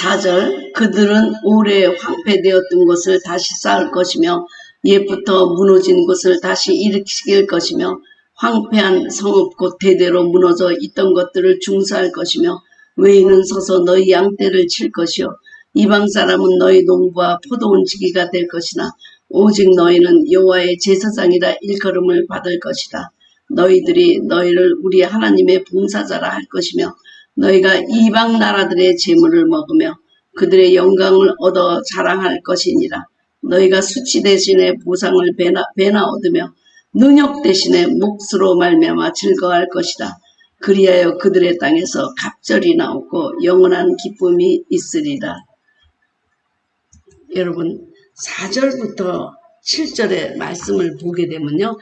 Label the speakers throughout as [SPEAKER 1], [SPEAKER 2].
[SPEAKER 1] 4절 그들은 오래 황폐되었던 것을 다시 쌓을 것이며 옛부터 무너진 것을 다시 일으킬 것이며 황폐한 성읍 곧 대대로 무너져 있던 것들을 중사할 것이며 외인은 서서 너희 양떼를 칠 것이요 이방 사람은 너희 농부와 포도원 지기가 될 것이나 오직 너희는 여호와의 제사장이라 일컬음을 받을 것이다. 너희들이 너희를 우리 하나님의 봉사자라 할 것이며 너희가 이방 나라들의 재물을 먹으며 그들의 영광을 얻어 자랑할 것이니라. 너희가 수치 대신에 보상을 배나 얻으며 능력 대신에 몫으로 말미암아 즐거워할 것이다. 그리하여 그들의 땅에서 갑절이 나오고 영원한 기쁨이 있으리라. 여러분 4절부터 7절의 말씀을 보게 되면요.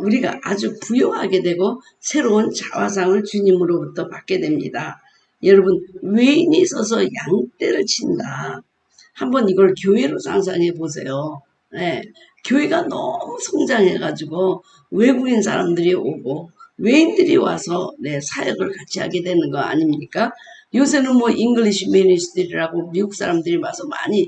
[SPEAKER 1] 우리가 아주 부유하게 되고 새로운 자화상을 주님으로부터 받게 됩니다. 여러분 외인이 서서 양떼를 친다. 한번 이걸 교회로 상상해 보세요. 네, 교회가 너무 성장해가지고 외국인 사람들이 오고 외인들이 와서 사역을 같이 하게 되는 거 아닙니까? 요새는 뭐 잉글리시 미니스트리라고 미국 사람들이 와서 많이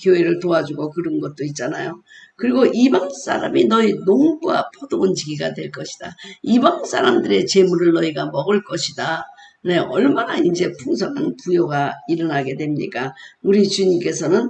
[SPEAKER 1] 교회를 도와주고 그런 것도 있잖아요. 그리고 이방 사람이 너희 농부와 포도원 지기가 될 것이다. 이방 사람들의 재물을 너희가 먹을 것이다. 네, 얼마나 이제 풍성한 부요가 일어나게 됩니까? 우리 주님께서는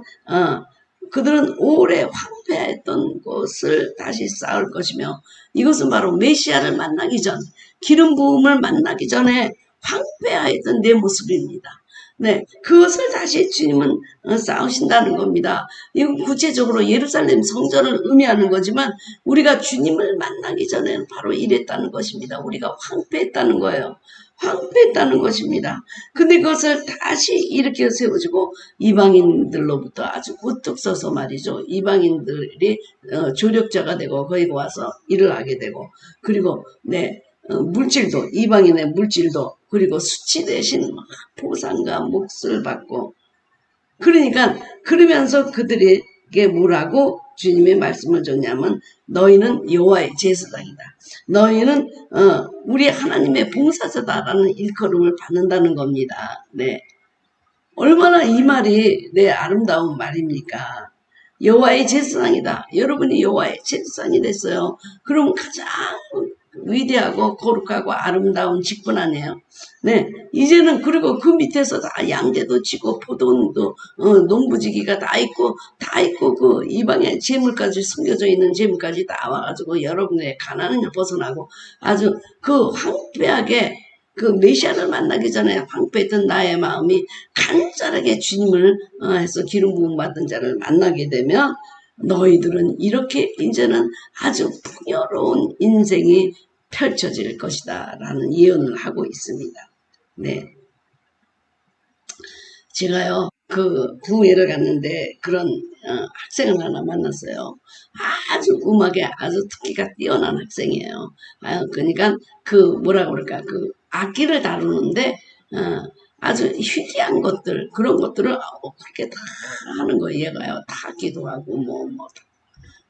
[SPEAKER 1] 그들은 오래 황폐했던 곳을 다시 쌓을 것이며 이것은 바로 메시아를 만나기 전, 기름 부음을 만나기 전에 황폐하였던 내 모습입니다. 네, 그것을 다시 주님은 쌓으신다는 겁니다. 이건 구체적으로 예루살렘 성전을 의미하는 거지만 우리가 주님을 만나기 전에는 바로 이랬다는 것입니다. 우리가 황폐했다는 거예요. 황폐했다는 것입니다. 근데 그것을 다시 일으켜 세워주고 이방인들로부터 아주 우뚝 서서 말이죠. 이방인들이 조력자가 되고 거기 와서 일을 하게 되고 그리고 물질도 이방인의 물질도 그리고 수치 대신 보상과 몫을 받고 그러니까 그러면서 그들에게 뭐라고 주님의 말씀을 줬냐면 너희는 여호와의 제사장이다. 너희는 우리 하나님의 봉사자다라는 일컬음을 받는다는 겁니다. 네, 얼마나 이 말이 아름다운 말입니까? 여호와의 제사장이다. 여러분이 여호와의 제사장이 됐어요. 그럼 가장 위대하고 거룩하고 아름다운 직분 아니에요. 네, 이제는 그리고 그 밑에서 다 양떼도 치고 포도원도 농부지기가 다 있고 그 이방의 재물까지 숨겨져 있는 재물까지 다 와가지고 여러분의 가난을 벗어나고 아주 그 황폐하게 그 메시아를 만나기 전에 황폐했던 나의 마음이 간절하게 주님을 해서 기름 부음 받은 자를 만나게 되면 너희들은 이렇게 이제는 아주 풍요로운 인생이 펼쳐질 것이다 라는 예언을 하고 있습니다. 네, 제가요 그 구회를 갔는데 그런 학생을 하나 만났어요. 아주 음악에 아주 특기가 뛰어난 학생이에요. 그러니까 그 뭐라 그럴까 그 악기를 다루는데 아주 희귀한 것들 그런 것들을 그렇게 다 하는 거예요. 얘가요 다 기도하고 뭐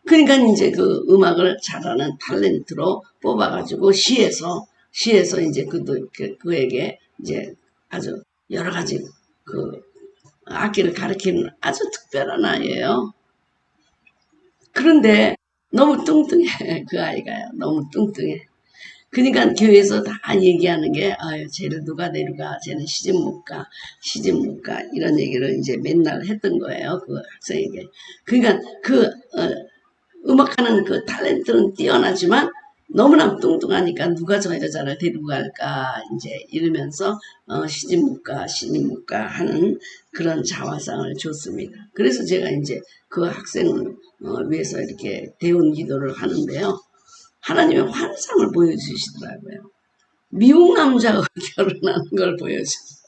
[SPEAKER 1] 그러니까 이제 그 음악을 잘하는 탤런트로 뽑아가지고 시에서 이제 그에게 이제 아주 여러 가지 그 악기를 가르치는 아주 특별한 아이예요. 그런데 너무 뚱뚱해. 그 아이가요. 너무 뚱뚱해. 그러니까 교회에서 다 얘기하는 게 쟤를 누가 데려가 쟤는 시집 못 가 이런 얘기를 이제 맨날 했던 거예요. 그 학생에게. 그러니까 그 음악하는 그 탤런트는 뛰어나지만 너무나 뚱뚱하니까 누가 저 여자를 데리고 갈까 이제 이러면서 시집 못 가 하는 그런 자화상을 줬습니다. 그래서 제가 이제 그 학생을 위해서 이렇게 대운 기도를 하는데요. 하나님의 환상을 보여주시더라고요. 미국 남자가 결혼하는 걸 보여주셨어요.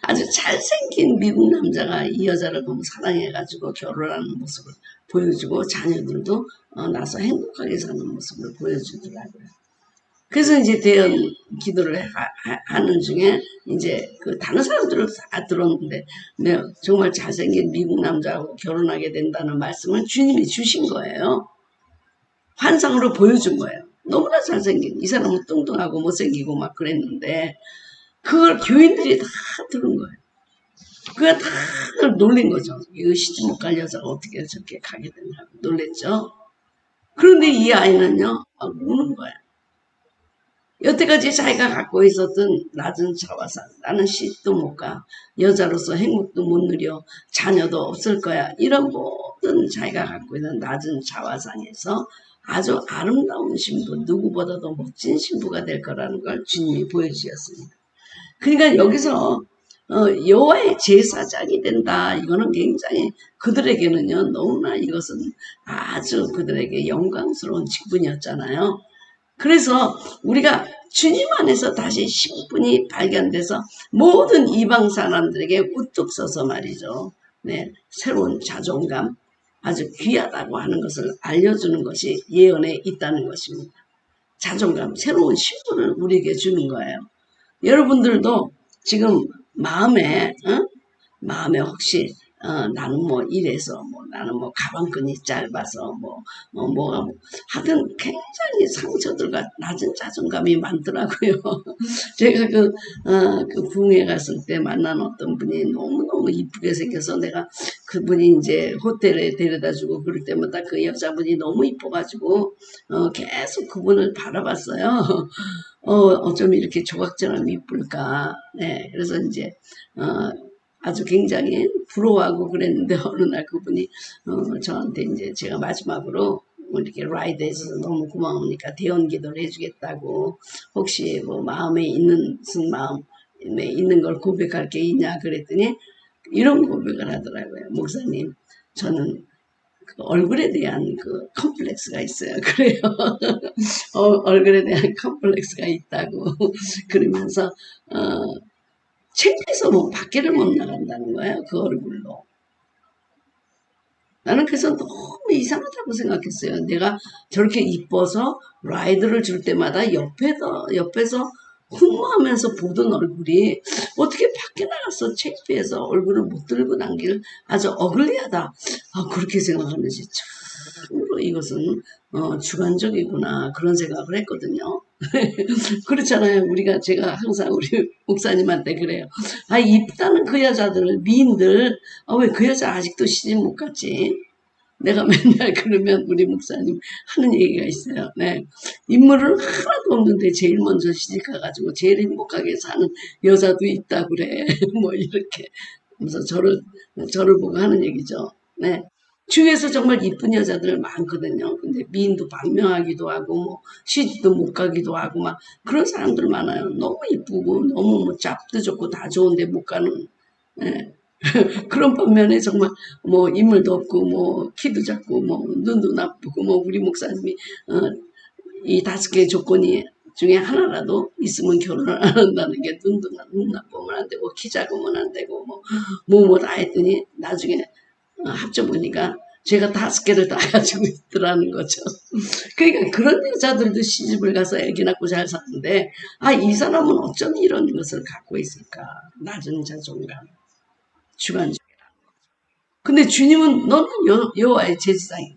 [SPEAKER 1] 아주 잘생긴 미국 남자가 이 여자를 너무 사랑해가지고 결혼하는 모습을 보여주고 자녀들도 나서 행복하게 사는 모습을 보여주더라고요. 그래서 이제 대연 기도를 하는 중에 이제 그 다른 사람들을 다 들었는데 정말 잘생긴 미국 남자하고 결혼하게 된다는 말씀을 주님이 주신 거예요. 환상으로 보여준 거예요. 너무나 잘생긴 이 사람은 뚱뚱하고 못생기고 막 그랬는데 그걸 교인들이 다 들은 거예요. 그가 다들 놀린 거죠. 이거 시집 못 갈 여자가 어떻게 저렇게 가게 되냐고 놀랬죠. 그런데 이 아이는요, 우는 거야. 여태까지 자기가 갖고 있었던 낮은 자화상, 나는 시집도 못 가, 여자로서 행복도 못 누려, 자녀도 없을 거야, 이런 모든 자기가 갖고 있는 낮은 자화상에서 아주 아름다운 신부, 누구보다도 멋진 신부가 될 거라는 걸 주님이 보여주셨습니다. 그러니까 여기서 여호와의 제사장이 된다. 이거는 굉장히 그들에게는요, 너무나 이것은 아주 그들에게 영광스러운 직분이었잖아요. 그래서 우리가 주님 안에서 다시 신분이 발견돼서 모든 이방 사람들에게 우뚝 서서 말이죠. 네, 새로운 자존감, 아주 귀하다고 하는 것을 알려주는 것이 예언에 있다는 것입니다. 자존감, 새로운 신분을 우리에게 주는 거예요. 여러분들도 지금 마음에 혹시 나는 뭐 이래서 나는 뭐 가방끈이 짧아서 뭐가 하여튼 굉장히 상처들과 낮은 자존감이 많더라고요. 제가 그 부흥회 갔을 때 만난 어떤 분이 너무너무 이쁘게 생겨서 내가 그분이 이제 호텔에 데려다주고 그럴 때마다 그 여자분이 너무 이뻐가지고 계속 그분을 바라봤어요. 어쩜 이렇게 조각처럼 이쁠까. 네, 그래서 이제 아주 굉장히 부러워하고 그랬는데 어느 날 그분이 저한테 이제 제가 마지막으로 이렇게 라이드해서 너무 고마우니까 대언 기도를 해주겠다고 혹시 뭐 마음에 있는 마음에 있는 걸 고백할 게 있냐 그랬더니 이런 고백을 하더라고요. 목사님, 저는 그 얼굴에 대한 그 컴플렉스가 있어요. 그래요. 얼굴에 대한 컴플렉스가 있다고 그러면서 창피해서 뭐 밖에를 못 나간다는 거예요. 그 얼굴로. 나는 그래서 너무 이상하다고 생각했어요. 내가 저렇게 이뻐서 라이드를 줄 때마다 옆에서 흠모하면서 보던 얼굴이 어떻게 밖에 나가서 창피해서 얼굴을 못 들고 남길 아주 어글리하다. 그렇게 생각하면서 참으로 이것은 주관적이구나 그런 생각을 했거든요. 그렇잖아요. 제가 항상 우리 목사님한테 그래요. 이쁘다는 그 여자들, 미인들, 왜 그 여자 아직도 시집 못 갔지? 내가 맨날 그러면 우리 목사님 하는 얘기가 있어요. 네. 인물은 하나도 없는데 제일 먼저 시집 가가지고 제일 행복하게 사는 여자도 있다 그래. 뭐 이렇게. 그래서 저를 보고 하는 얘기죠. 네. 주위에서 정말 이쁜 여자들 많거든요. 근데 미인도 반명하기도 하고, 시집도 못 가기도 하고, 막 그런 사람들 많아요. 너무 이쁘고, 너무 짭도 좋고 다 좋은데 못 가는. 네. 그런 반면에 정말 인물도 없고 키도 작고 눈도 나쁘고 우리 목사님이 이 5개의 조건이 중에 하나라도 있으면 결혼을 안 한다는 게 눈 나쁘면 안 되고 키 작으면 안 되고 다 했더니 나중에 합쳐보니까 제가 5개를 다 가지고 있더라는 거죠. 그러니까 그런 여자들도 시집을 가서 애기 낳고 잘 사는데 이 사람은 어쩜 이런 것을 갖고 있을까. 낮은 자존감. 주관적이라. 근데 주님은 너는 여호와의 제사장이야.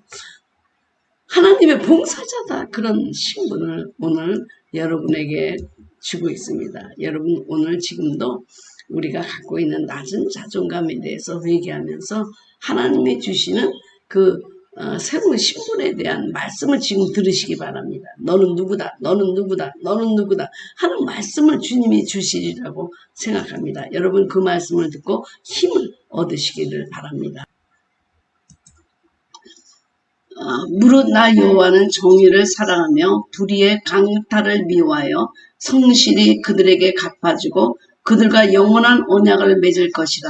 [SPEAKER 1] 하나님의 봉사자다. 그런 신분을 오늘 여러분에게 주고 있습니다. 여러분 오늘 지금도 우리가 갖고 있는 낮은 자존감에 대해서 회개하면서 하나님이 주시는 그 새로운 신분에 대한 말씀을 지금 들으시기 바랍니다. 너는 누구다, 너는 누구다, 너는 누구다 하는 말씀을 주님이 주시리라고 생각합니다. 여러분 그 말씀을 듣고 힘을 얻으시기를 바랍니다. 무릇 나 여호와는 정의를 사랑하며 불의의 강탈을 미워하여 성실히 그들에게 갚아주고 그들과 영원한 언약을 맺을 것이라.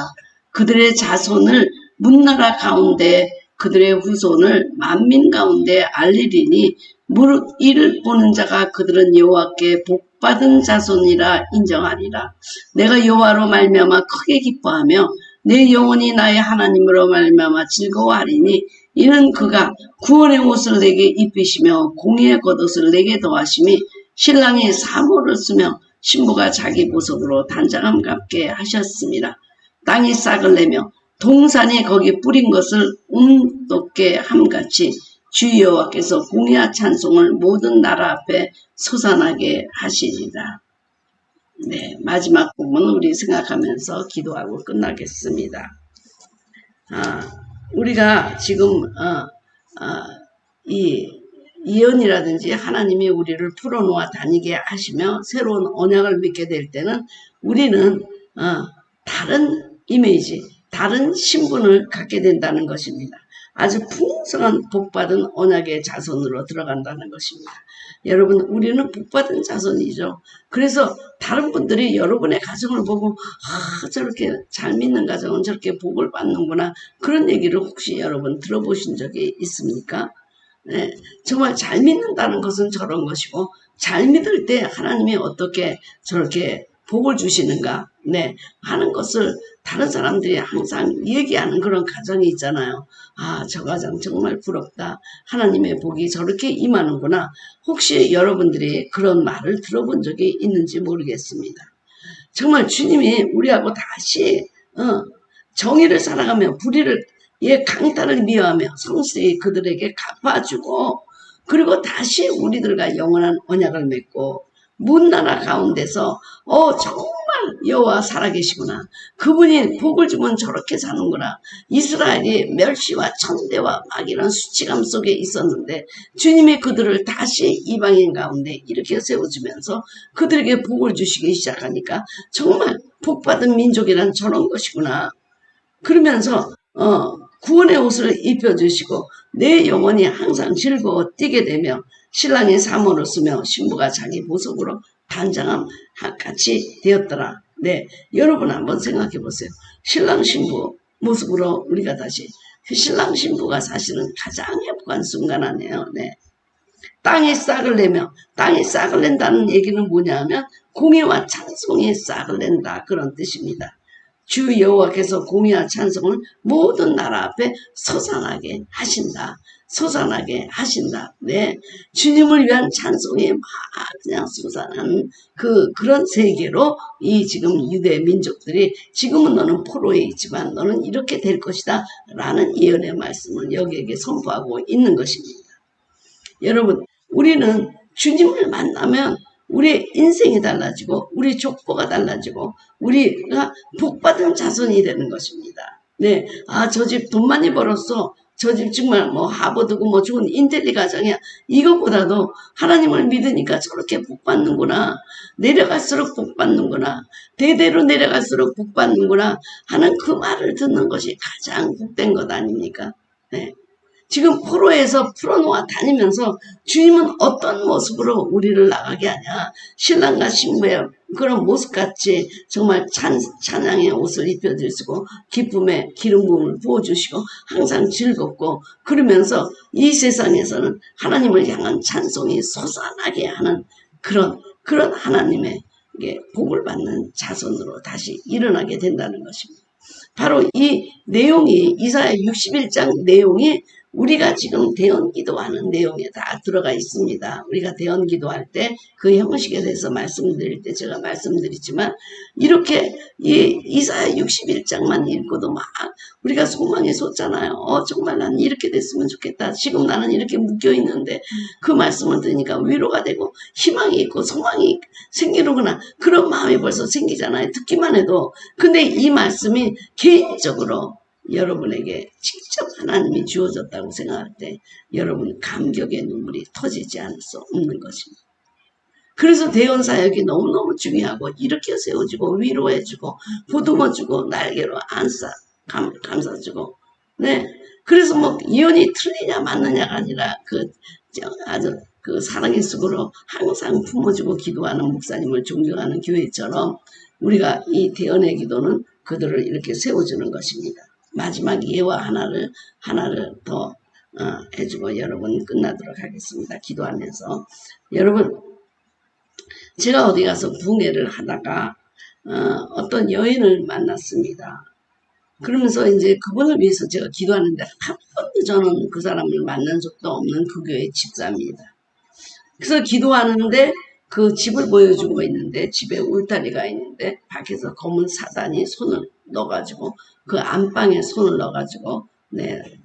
[SPEAKER 1] 그들의 자손을 문나라 가운데 그들의 후손을 만민 가운데 알리리니 무릇 이를 보는 자가 그들은 여호와께 복받은 자손이라 인정하리라. 내가 여호와로 말미암아 크게 기뻐하며 내 영혼이 나의 하나님으로 말미암아 즐거워하리니 이는 그가 구원의 옷을 내게 입히시며 공의의 겉옷을 내게 더하심이 신랑이 사모를 쓰며 신부가 자기 보석으로 단장함 갚게 하셨습니다. 땅이 싹을 내며 동산이 거기 뿌린 것을 움돋게 함같이 주 여호와께서 공의와 찬송을 모든 나라 앞에 솟아나게 하시리라. 네, 마지막 부분 우리 생각하면서 기도하고 끝나겠습니다. 우리가 지금 이 예언이라든지 하나님이 우리를 풀어놓아 다니게 하시며 새로운 언약을 맺게 될 때는 우리는 다른 이미지, 다른 신분을 갖게 된다는 것입니다. 아주 풍성한 복받은 언약의 자손으로 들어간다는 것입니다. 여러분, 우리는 복받은 자손이죠. 그래서 다른 분들이 여러분의 가정을 보고 저렇게 잘 믿는 가정은 저렇게 복을 받는구나, 그런 얘기를 혹시 여러분 들어보신 적이 있습니까? 네, 정말 잘 믿는다는 것은 저런 것이고, 잘 믿을 때 하나님이 어떻게 저렇게 복을 주시는가, 네, 하는 것을 다른 사람들이 항상 얘기하는 그런 가정이 있잖아요. 저 가정 정말 부럽다. 하나님의 복이 저렇게 임하는구나. 혹시 여러분들이 그런 말을 들어본 적이 있는지 모르겠습니다. 정말 주님이 우리하고 다시 정의를 살아가며 불의를 강탈을 미워하며 성실히 그들에게 갚아주고, 그리고 다시 우리들과 영원한 언약을 맺고, 문나라 가운데서 정말 여호와 살아계시구나, 그분이 복을 주면 저렇게 사는구나. 이스라엘이 멸시와 천대와 막 이런 수치감 속에 있었는데 주님이 그들을 다시 이방인 가운데 이렇게 세워주면서 그들에게 복을 주시기 시작하니까 정말 복받은 민족이란 저런 것이구나. 그러면서 구원의 옷을 입혀주시고 내 영혼이 항상 즐거워 뛰게 되며 신랑이 사모를 쓰며 신부가 자기 보석으로 단장함 같이 되었더라. 네, 여러분 한번 생각해 보세요. 신랑 신부 모습으로 우리가 다시, 신랑 신부가 사실은 가장 행복한 순간 아니에요. 네. 땅이 싹을 내며, 땅이 싹을 낸다는 얘기는 뭐냐 하면 공의와 찬송이 싹을 낸다, 그런 뜻입니다. 주 여호와께서 공의와 찬송을 모든 나라 앞에 솟아나게 하신다. 솟아나게 하신다. 네, 주님을 위한 찬송이 막 그냥 솟아나는 그런 세계로 이 지금 유대 민족들이, 지금은 너는 포로에 있지만 너는 이렇게 될 것이다 라는 예언의 말씀을 여기에게 선포하고 있는 것입니다. 여러분, 우리는 주님을 만나면 우리의 인생이 달라지고 우리 족보가 달라지고 우리가 복받은 자손이 되는 것입니다. 네, 저 집 돈 많이 벌었어. 저 집 정말 뭐 하버드고 뭐 좋은 인텔리 가정이야. 이것보다도 하나님을 믿으니까 저렇게 복받는구나. 내려갈수록 복받는구나. 대대로 내려갈수록 복받는구나 하는 그 말을 듣는 것이 가장 복된 것 아닙니까? 네. 지금 포로에서 풀어놓아 다니면서 주님은 어떤 모습으로 우리를 나가게 하냐. 신랑과 신부의 그런 모습같이 정말 찬양의 옷을 입혀주시고 기쁨의 기름 부음을 부어주시고 항상 즐겁고, 그러면서 이 세상에서는 하나님을 향한 찬송이 솟아나게 하는 그런 하나님의 복을 받는 자손으로 다시 일어나게 된다는 것입니다. 바로 이 내용이, 이사야 61장 내용이 우리가 지금 대언 기도하는 내용에 다 들어가 있습니다. 우리가 대언 기도할 때 그 형식에 대해서 말씀드릴 때 제가 말씀드리지만, 이렇게 이 이사야 61장만 읽고도 막 우리가 소망이 솟잖아요. 정말 나는 이렇게 됐으면 좋겠다. 지금 나는 이렇게 묶여 있는데 그 말씀을 들으니까 위로가 되고 희망이 있고 소망이 생기는구나, 그런 마음이 벌써 생기잖아요. 듣기만 해도. 근데 이 말씀이 개인적으로 여러분에게 직접 하나님이 주어졌다고 생각할 때 여러분 감격의 눈물이 터지지 않을 수 없는 것입니다. 그래서 대언 사역이 너무너무 중요하고, 일으켜 세워주고 위로해주고 보듬어주고 날개로 안싸 감싸주고, 네, 그래서 뭐 예언이 틀리냐 맞느냐가 아니라 아주 사랑의 쑥으로 항상 품어주고 기도하는 목사님을 존경하는 교회처럼 우리가 이 대언의 기도는 그들을 이렇게 세워주는 것입니다. 마지막 예와 하나를 더 해주고 여러분 끝나도록 하겠습니다. 기도하면서. 여러분, 제가 어디 가서 붕해를 하다가 어떤 여인을 만났습니다. 그러면서 이제 그분을 위해서 제가 기도하는데 한 번도 저는 그 사람을 만난 적도 없는 그 교회 집사입니다. 그래서 기도하는데 그 집을 보여주고 있는데 집에 울타리가 있는데 밖에서 검은 사단이 손을 넣어가지고 그 안방에 손을 넣어가지고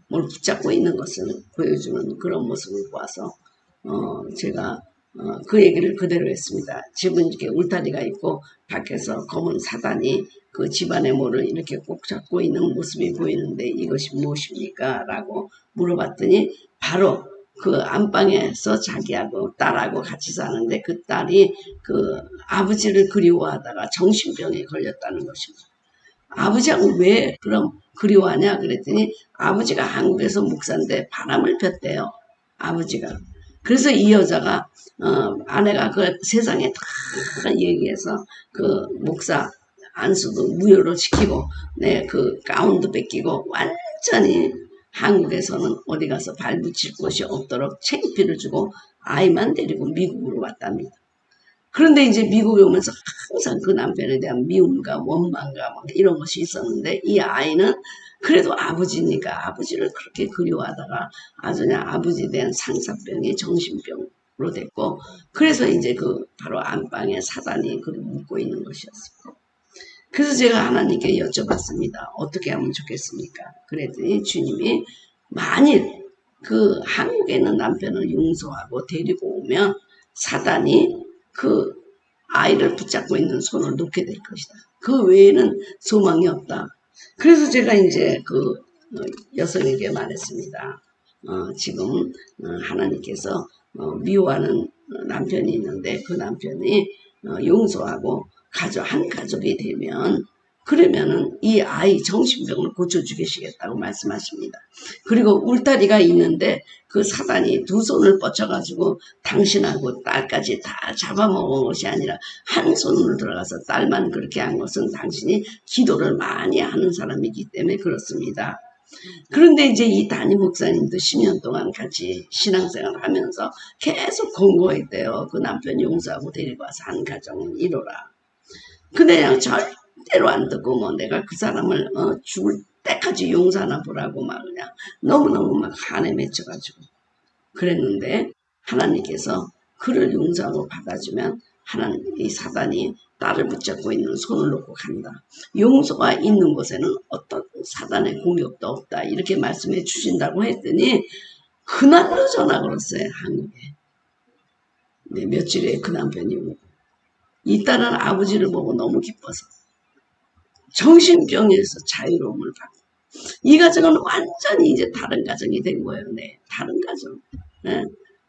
[SPEAKER 1] 뭘 붙잡고 있는 것을 보여주는 그런 모습을 보아서 제가 그 얘기를 그대로 했습니다. 집은 이렇게 울타리가 있고 밖에서 검은 사단이 그 집안의 문을 이렇게 꼭 잡고 있는 모습이 보이는데 이것이 무엇입니까? 라고 물어봤더니 바로 그 안방에서 자기하고 딸하고 같이 사는데 그 딸이 그 아버지를 그리워하다가 정신병에 걸렸다는 것입니다. 아버지하고 왜 그럼 그리워하냐 그랬더니 아버지가 한국에서 목사인데 바람을 폈대요. 아버지가. 그래서 이 여자가 아내가 그 세상에 다 얘기해서 그 목사 안수도 무효로 시키고 그 가운도 뺏기고 완전히 한국에서는 어디 가서 발붙일 곳이 없도록 창피를 주고 아이만 데리고 미국으로 왔답니다. 그런데 이제 미국에 오면서 항상 그 남편에 대한 미움과 원망과 뭐 이런 것이 있었는데 이 아이는 그래도 아버지니까 아버지를 그렇게 그리워하다가 아주 그냥 아버지에 대한 상사병이 정신병으로 됐고 그래서 이제 그 바로 안방에 사단이 그를 묶고 있는 것이었습니다. 그래서 제가 하나님께 여쭤봤습니다. 어떻게 하면 좋겠습니까? 그랬더니 주님이 만일 그 한국에 있는 남편을 용서하고 데리고 오면 사단이 그 아이를 붙잡고 있는 손을 놓게 될 것이다. 그 외에는 소망이 없다. 그래서 제가 이제 그 여성에게 말했습니다. 지금 하나님께서 미워하는 남편이 있는데 그 남편이 용서하고 한 가족이 되면 그러면은 이 아이 정신병을 고쳐주시겠다고 말씀하십니다. 그리고 울타리가 있는데 그 사단이 두 손을 뻗쳐가지고 당신하고 딸까지 다 잡아먹은 것이 아니라 한 손으로 들어가서 딸만 그렇게 한 것은 당신이 기도를 많이 하는 사람이기 때문에 그렇습니다. 그런데 이제 이 담임 목사님도 10년 동안 같이 신앙생활을 하면서 계속 권고했대요. 그 남편 용서하고 데리고 와서 한 가정은 이뤄라. 근데 그냥 절대로 안 듣고 뭐 내가 그 사람을 죽을 때까지 용서하나 보라고 막 그냥 너무너무 막 한에 맺혀가지고 그랬는데 하나님께서 그를 용서하고 받아주면 이 사단이 딸을 붙잡고 있는 손을 놓고 간다. 용서가 있는 곳에는 어떤 사단의 공격도 없다. 이렇게 말씀해 주신다고 했더니 그날로 전화 걸었어요. 한국에. 네, 며칠 후에 그 남편이 오고 이 딸은 아버지를 보고 너무 기뻐서 정신병에서 자유로움을 받고 이 가정은 완전히 이제 다른 가정이 된 거예요. 네, 다른 가정. 네.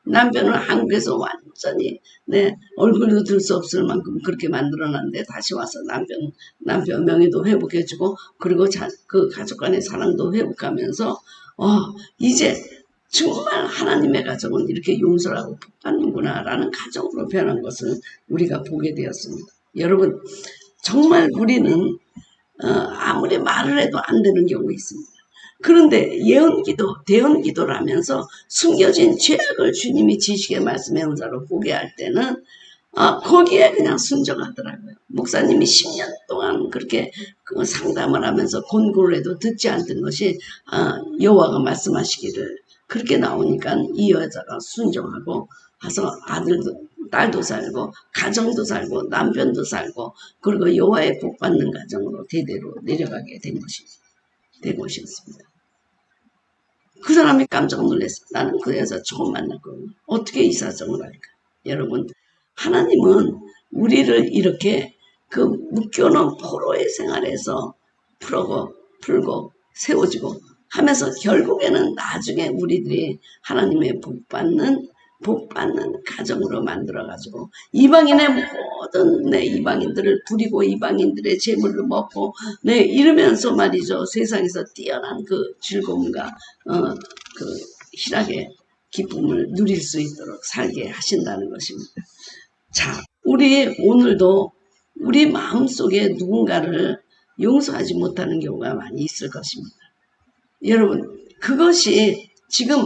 [SPEAKER 1] 남편은 한국에서 완전히 얼굴도 들 수 없을 만큼 그렇게 만들어놨는데 다시 와서 남편 명예도 회복해주고 그리고 그 가족 간의 사랑도 회복하면서 이제 정말 하나님의 가정은 이렇게 용서하고 복받는구나 라는 가정으로 변한 것을 우리가 보게 되었습니다. 여러분 정말 우리는 아무리 말을 해도 안 되는 경우가 있습니다. 그런데 예언기도, 대언기도를 하면서 숨겨진 죄악을 주님이 지식의 말씀의 은사로 보게 할 때는 거기에 그냥 순종하더라고요. 목사님이 10년 동안 그렇게 상담을 하면서 권고를 해도 듣지 않던 것이 여호와가 말씀하시기를 그렇게 나오니까 이 여자가 순종하고 가서 아들도 딸도 살고 가정도 살고 남편도 살고 그리고 여호와의 복받는 가정으로 대대로 내려가게 된 것이었습니다. 그 사람이 깜짝 놀랐어. 나는 그 여자 처음 만났거든요. 어떻게 이 사정을 할까? 여러분 하나님은 우리를 이렇게 그 묶여놓은 포로의 생활에서 풀고 세워지고 하면서 결국에는 나중에 우리들이 하나님의 복받는 가정으로 만들어가지고 이방인의 모든 이방인들을 부리고 이방인들의 재물을 먹고 이러면서 말이죠. 세상에서 뛰어난 그 즐거움과 그 희락의 기쁨을 누릴 수 있도록 살게 하신다는 것입니다. 자, 우리 오늘도 우리 마음속에 누군가를 용서하지 못하는 경우가 많이 있을 것입니다. 여러분 그것이 지금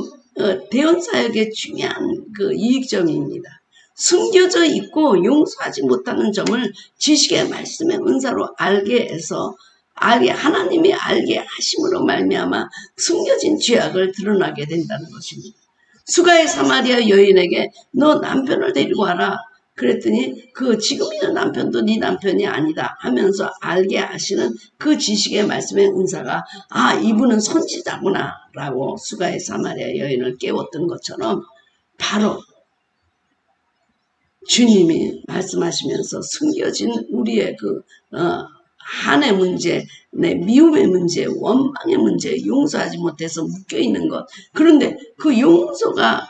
[SPEAKER 1] 대언사역의 중요한 그 이익점입니다. 숨겨져 있고 용서하지 못하는 점을 지식의 말씀의 은사로 알게 해서 하나님이 알게 하심으로 말미암아 숨겨진 죄악을 드러나게 된다는 것입니다. 수가의 사마리아 여인에게 너 남편을 데리고 와라. 그랬더니 그 지금 있는 남편도 네 남편이 아니다 하면서 알게 하시는 그 지식의 말씀의 은사가 이분은 선지자구나 라고 수가의 사마리아 여인을 깨웠던 것처럼 바로 주님이 말씀하시면서 숨겨진 우리의 한의 문제, 미움의 문제, 원망의 문제, 용서하지 못해서 묶여있는 것. 그런데 그 용서가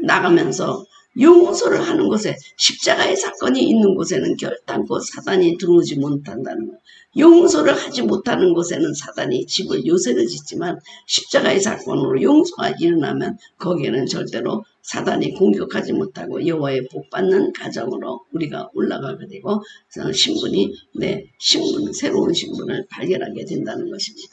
[SPEAKER 1] 나가면서 용서를 하는 곳에 십자가의 사건이 있는 곳에는 결단코 사단이 들어오지 못한다는 것. 용서를 하지 못하는 곳에는 사단이 집을 요새를 짓지만 십자가의 사건으로 용서가 일어나면 거기에는 절대로 사단이 공격하지 못하고 여호와의 복받는 가정으로 우리가 올라가게 되고 신분이 새로운 신분을 발견하게 된다는 것입니다.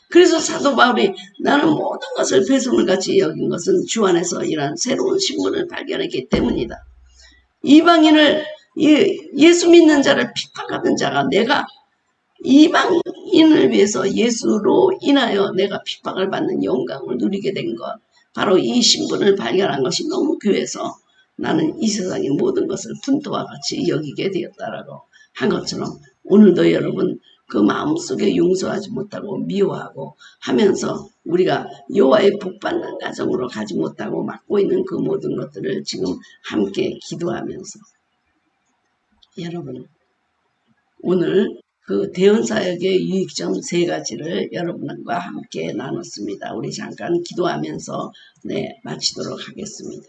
[SPEAKER 1] 그래서 사도 바울이 나는 모든 것을 배설물같이 여긴 것은 주 안에서 이러한 새로운 신분을 발견했기 때문이다. 이방인을 예수 믿는 자를 핍박하던 자가 내가 이방인을 위해서 예수로 인하여 내가 핍박을 받는 영광을 누리게 된 것, 바로 이 신분을 발견한 것이 너무 귀해서 나는 이 세상의 모든 것을 분토와 같이 여기게 되었다라고 한 것처럼 오늘도 여러분 그 마음속에 용서하지 못하고 미워하고 하면서 우리가 여호와의 복받는 가정으로 가지 못하고 막고 있는 그 모든 것들을 지금 함께 기도하면서 여러분 오늘 그 대언사역의 유익점 3가지를 여러분과 함께 나눴습니다. 우리 잠깐 기도하면서 마치도록 하겠습니다.